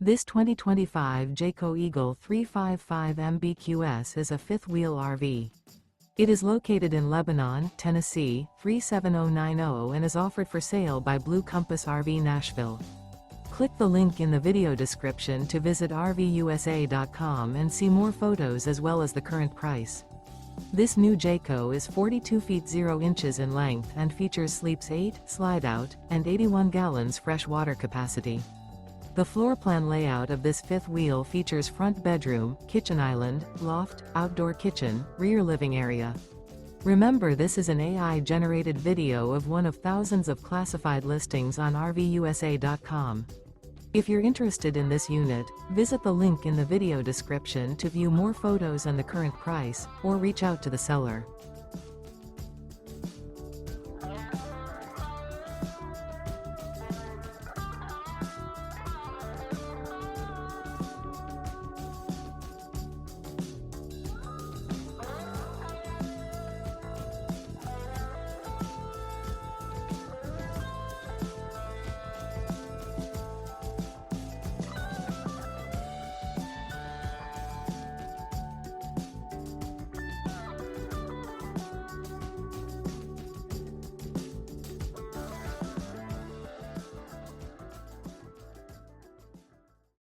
This 2025 Jayco Eagle 355 MBQS is a fifth-wheel RV. It is located in Lebanon, Tennessee, 37090 and is offered for sale by Blue Compass RV Nashville. Click the link in the video description to visit RVUSA.com and see more photos as well as the current price. This new Jayco is 42 feet 0 inches in length and features sleeps 8, slide-out, and 81 gallons fresh water capacity. The floor plan layout of this fifth wheel features front bedroom, kitchen island, loft, outdoor kitchen, rear living area. Remember, this is an AI-generated video of one of thousands of classified listings on RVUSA.com. If you're interested in this unit, visit the link in the video description to view more photos and the current price, or reach out to the seller.